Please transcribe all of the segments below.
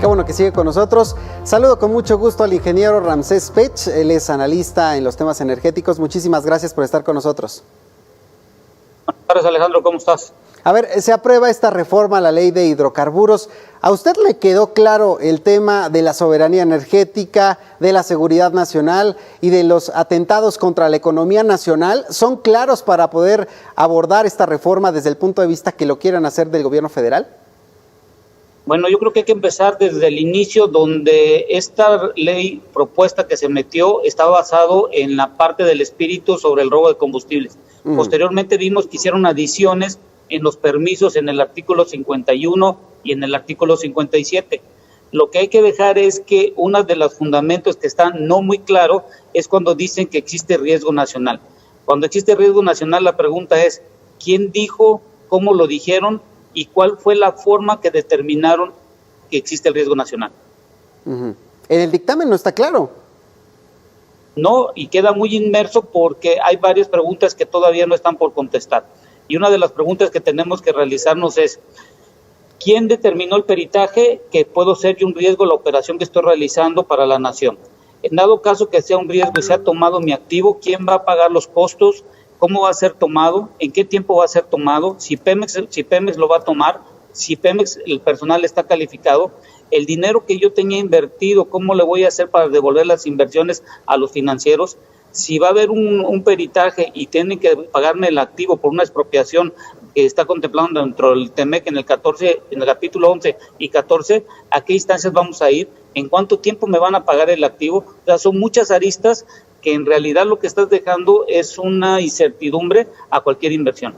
Qué bueno que sigue con nosotros. Saludo con mucho gusto al ingeniero Ramsés Pech. Él es analista en los temas energéticos. Muchísimas gracias por estar con nosotros. Buenas tardes, Alejandro, ¿cómo estás? A ver, se aprueba esta reforma a la ley de hidrocarburos. ¿A usted le quedó claro el tema de la soberanía energética, de la seguridad nacional y de los atentados contra la economía nacional? ¿Son claros para poder abordar esta reforma desde el punto de vista que lo quieran hacer del gobierno federal? Bueno, yo creo que hay que empezar desde el inicio, donde esta ley propuesta que se metió está basado en la parte del espíritu sobre el robo de combustibles. Posteriormente vimos que hicieron adiciones en los permisos en el artículo 51 y en el artículo 57. Lo que hay que dejar es que uno de los fundamentos que están no muy claro es cuando dicen que existe riesgo nacional. Cuando existe riesgo nacional, la pregunta es, ¿quién dijo, cómo lo dijeron y cuál fue la forma que determinaron que existe el riesgo nacional? En el dictamen no está claro. No, y queda muy inmerso porque hay varias preguntas que todavía no están por contestar. Y una de las preguntas que tenemos que realizarnos es, ¿quién determinó el peritaje que puedo ser yo un riesgo la operación que estoy realizando para la nación? En dado caso que sea un riesgo y sea tomado mi activo, ¿quién va a pagar los costos? ¿Cómo va a ser tomado? ¿En qué tiempo va a ser tomado? Si Pemex lo va a tomar, si Pemex, el personal está calificado, el dinero que yo tenía invertido, ¿cómo le voy a hacer para devolver las inversiones a los financieros? Si va a haber un peritaje y tienen que pagarme el activo por una expropiación que está contemplado dentro del TEMEC en el capítulo 11 y 14, ¿a qué instancias vamos a ir? ¿En cuánto tiempo me van a pagar el activo? O sea, son muchas aristas que en realidad lo que estás dejando es una incertidumbre a cualquier inversión.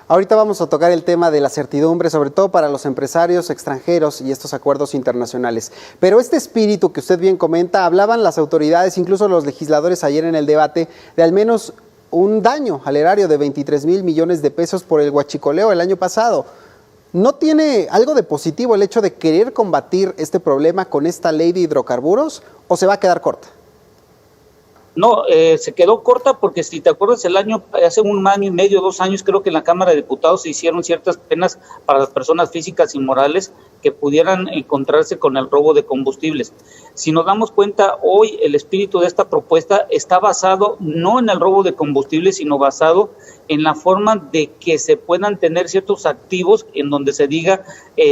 Ahorita vamos a tocar el tema de la certidumbre, sobre todo para los empresarios extranjeros y estos acuerdos internacionales. Pero este espíritu que usted bien comenta, hablaban las autoridades, incluso los legisladores ayer en el debate, de al menos un daño al erario de 23,000 millones de pesos por el huachicoleo el año pasado. ¿No tiene algo de positivo el hecho de querer combatir este problema con esta ley de hidrocarburos o se va a quedar corta? No, se quedó corta porque si te acuerdas hace un año y medio, 2 años, creo que en la Cámara de Diputados se hicieron ciertas penas para las personas físicas y morales que pudieran encontrarse con el robo de combustibles. Si nos damos cuenta, hoy el espíritu de esta propuesta está basado no en el robo de combustibles, sino basado en la forma de que se puedan tener ciertos activos en donde se diga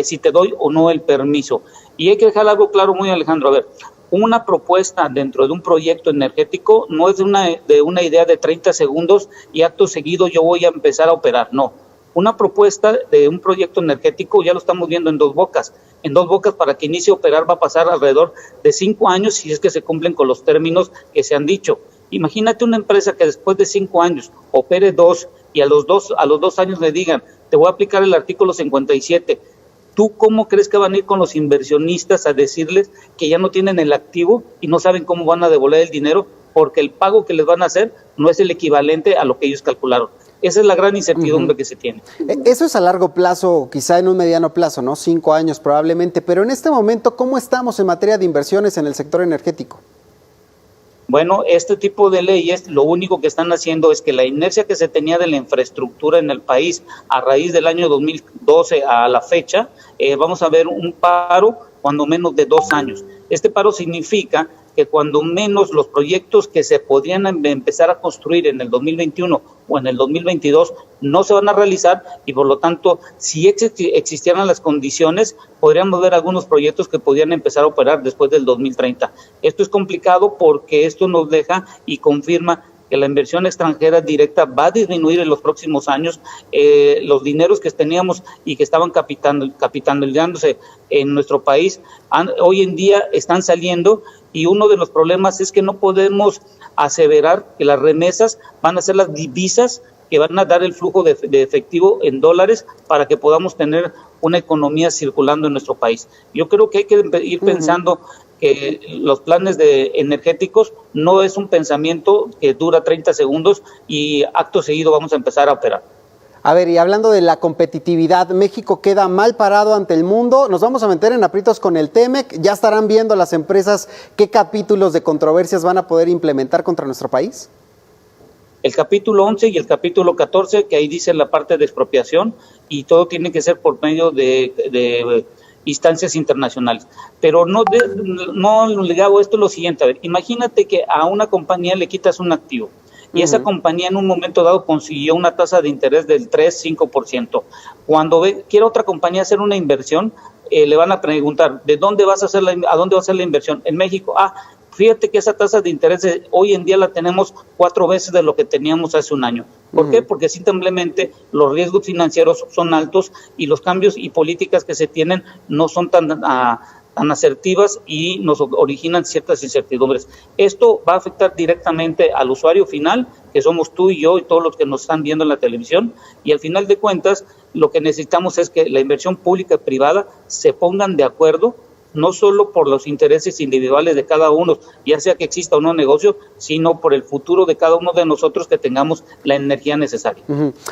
si te doy o no el permiso. Y hay que dejar algo claro, muy Alejandro, a ver, una propuesta dentro de un proyecto energético no es de una idea de 30 segundos y acto seguido yo voy a empezar a operar, no. Una propuesta de un proyecto energético ya lo estamos viendo en Dos Bocas. En Dos Bocas, para que inicie a operar va a pasar alrededor de 5 años si es que se cumplen con los términos que se han dicho. Imagínate una empresa que después de 5 años opere 2 y a los 2 años le digan, te voy a aplicar el artículo 57. ¿Tú cómo crees que van a ir con los inversionistas a decirles que ya no tienen el activo y no saben cómo van a devolver el dinero? Porque el pago que les van a hacer no es el equivalente a lo que ellos calcularon. Esa es la gran incertidumbre que se tiene. Eso es a largo plazo, quizá en un mediano plazo, ¿no? 5 años probablemente, pero en este momento, ¿cómo estamos en materia de inversiones en el sector energético? Bueno, este tipo de leyes lo único que están haciendo es que la inercia que se tenía de la infraestructura en el país a raíz del año 2012 a la fecha, vamos a ver un paro cuando menos de 2 años. Este paro significa que cuando menos los proyectos que se podrían empezar a construir en el 2021 o en el 2022 no se van a realizar y por lo tanto si existieran las condiciones podríamos ver algunos proyectos que podrían empezar a operar después del 2030. Esto es complicado porque esto nos deja y confirma que la inversión extranjera directa va a disminuir en los próximos años. Los dineros que teníamos y que estaban capitalizándose en nuestro país, hoy en día están saliendo y uno de los problemas es que no podemos aseverar que las remesas van a ser las divisas que van a dar el flujo de efectivo en dólares para que podamos tener una economía circulando en nuestro país. Yo creo que hay que ir pensando que los planes energéticos no es un pensamiento que dura 30 segundos y acto seguido vamos a empezar a operar. A ver, y hablando de la competitividad, México queda mal parado ante el mundo, nos vamos a meter en aprietos con el TEMEC, ya estarán viendo las empresas qué capítulos de controversias van a poder implementar contra nuestro país. El capítulo 11 y el capítulo 14, que ahí dice la parte de expropiación, y todo tiene que ser por medio de instancias internacionales. Pero no ligado esto es lo siguiente, a ver, imagínate que a una compañía le quitas un activo, y esa compañía en un momento dado consiguió una tasa de interés del 3-5%. Cuando quiere otra compañía hacer una inversión, le van a preguntar, ¿a dónde va a hacer la inversión? En México. Fíjate que esa tasa de interés hoy en día la tenemos 4 veces de lo que teníamos hace un año. ¿Por qué? Porque simplemente los riesgos financieros son altos y los cambios y políticas que se tienen no son tan asertivas y nos originan ciertas incertidumbres. Esto va a afectar directamente al usuario final, que somos tú y yo y todos los que nos están viendo en la televisión, y al final de cuentas lo que necesitamos es que la inversión pública y privada se pongan de acuerdo, no solo por los intereses individuales de cada uno, ya sea que exista o no negocio, sino por el futuro de cada uno de nosotros, que tengamos la energía necesaria.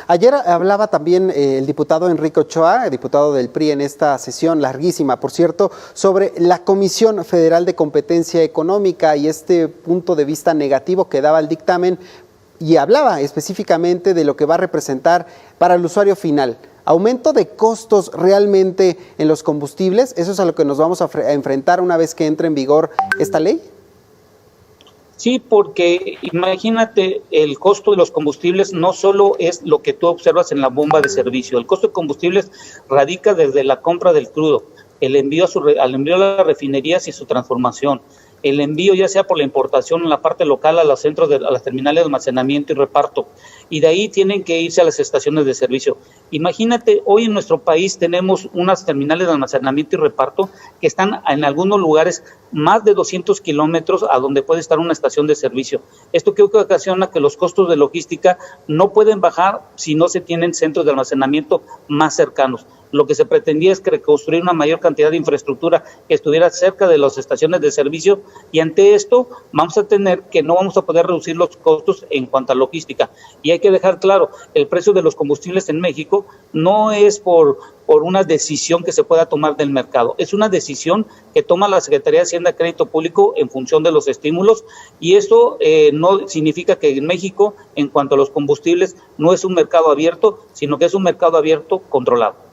Ayer hablaba también el diputado Enrique Ochoa, el diputado del PRI, en esta sesión larguísima, por cierto, sobre la Comisión Federal de Competencia Económica y este punto de vista negativo que daba el dictamen, y hablaba específicamente de lo que va a representar para el usuario final. ¿Aumento de costos realmente en los combustibles? ¿Eso es a lo que nos vamos a enfrentar una vez que entre en vigor esta ley? Sí, porque imagínate, el costo de los combustibles no solo es lo que tú observas en la bomba de servicio. El costo de combustibles radica desde la compra del crudo, el envío a las refinerías y su transformación, el envío ya sea por la importación en la parte local a los centros, a las terminales de almacenamiento y reparto, y de ahí tienen que irse a las estaciones de servicio. Imagínate, hoy en nuestro país tenemos unas terminales de almacenamiento y reparto que están en algunos lugares más de 200 kilómetros a donde puede estar una estación de servicio. Esto creo que ocasiona que los costos de logística no pueden bajar si no se tienen centros de almacenamiento más cercanos. Lo que se pretendía es reconstruir una mayor cantidad de infraestructura que estuviera cerca de las estaciones de servicio, y ante esto vamos a tener que no vamos a poder reducir los costos en cuanto a logística. Y hay que dejar claro, el precio de los combustibles en México no es por una decisión que se pueda tomar del mercado, es una decisión que toma la Secretaría de Hacienda y Crédito Público en función de los estímulos, y eso no significa que en México, en cuanto a los combustibles, no es un mercado abierto, sino que es un mercado abierto controlado.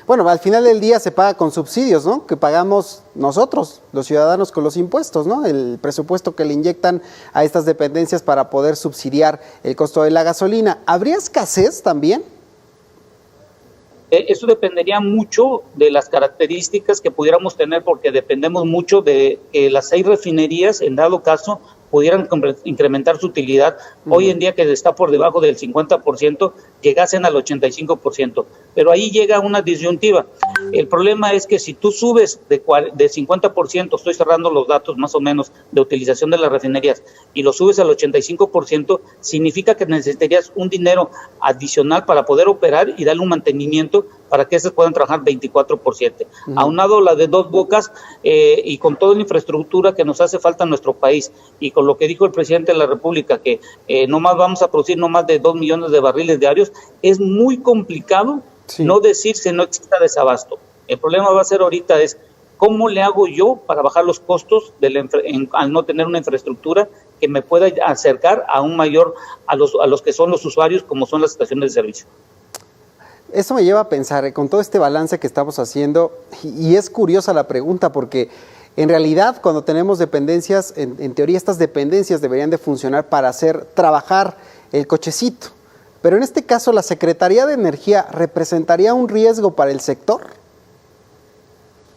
Bueno, al final del día se paga con subsidios, ¿no? Que pagamos nosotros, los ciudadanos, con los impuestos, ¿no? El presupuesto que le inyectan a estas dependencias para poder subsidiar el costo de la gasolina. ¿Habría escasez también? Eso dependería mucho de las características que pudiéramos tener, porque dependemos mucho de que las 6 refinerías, en dado caso, pudieran incrementar su utilidad. Hoy en día, que está por debajo del 50%, llegasen al 85%. Pero ahí llega una disyuntiva. El problema es que si tú subes de 50%, estoy cerrando los datos más o menos de utilización de las refinerías, y lo subes al 85%, significa que necesitarías un dinero adicional para poder operar y darle un mantenimiento para que estos puedan trabajar 24/7. Aunado la de Dos Bocas, y con toda la infraestructura que nos hace falta en nuestro país, y con lo que dijo el presidente de la República, que no más vamos a producir no más de 2 millones de barriles diarios, es muy complicado no decir que no exista desabasto. El problema va a ser ahorita es ¿cómo le hago yo para bajar los costos al no tener una infraestructura que me pueda acercar a un mayor a los que son los usuarios, como son las estaciones de servicio? Eso me lleva a pensar, con todo este balance que estamos haciendo, y es curiosa la pregunta, porque en realidad cuando tenemos dependencias, en teoría estas dependencias deberían de funcionar para hacer trabajar el cochecito, pero en este caso la Secretaría de Energía ¿representaría un riesgo para el sector?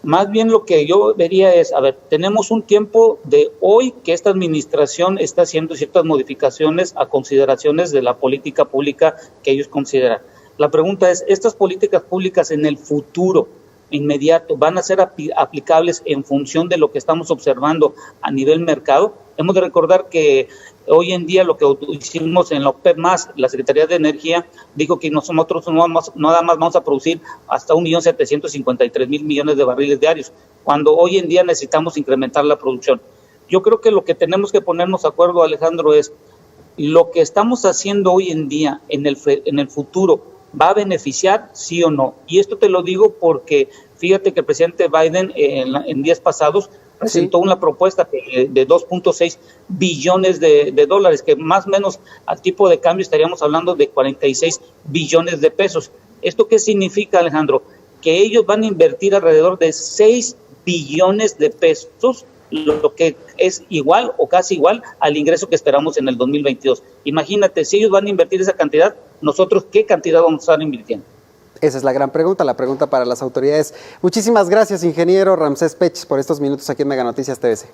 Más bien lo que yo vería es, tenemos un tiempo de hoy que esta administración está haciendo ciertas modificaciones a consideraciones de la política pública que ellos consideran. La pregunta es, ¿estas políticas públicas en el futuro inmediato van a ser aplicables en función de lo que estamos observando a nivel mercado? Hemos de recordar que hoy en día lo que hicimos en la OPEP+, la Secretaría de Energía dijo que nosotros nada más vamos a producir hasta 1.753.000 millones de barriles diarios, cuando hoy en día necesitamos incrementar la producción. Yo creo que lo que tenemos que ponernos de acuerdo, Alejandro, es lo que estamos haciendo hoy en día en el futuro, ¿va a beneficiar, sí o no? Y esto te lo digo porque fíjate que el presidente Biden en días pasados presentó una propuesta de 2.6 billones de dólares, que más o menos al tipo de cambio estaríamos hablando de 46 billones de pesos. ¿Esto qué significa, Alejandro? que ellos van a invertir alrededor de 6 billones de pesos, lo que es igual o casi igual al ingreso que esperamos en el 2022. Imagínate, si ellos van a invertir esa cantidad, nosotros, ¿qué cantidad vamos a estar invirtiendo? Esa es la gran pregunta, la pregunta para las autoridades. Muchísimas gracias, ingeniero Ramsés Pech, por estos minutos aquí en Mega Noticias TVC.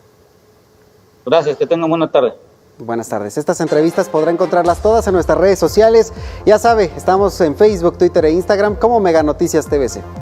Gracias, que tengan buena tarde. Buenas tardes. Estas entrevistas podrá encontrarlas todas en nuestras redes sociales. Ya sabe, estamos en Facebook, Twitter e Instagram como Mega Noticias TVC.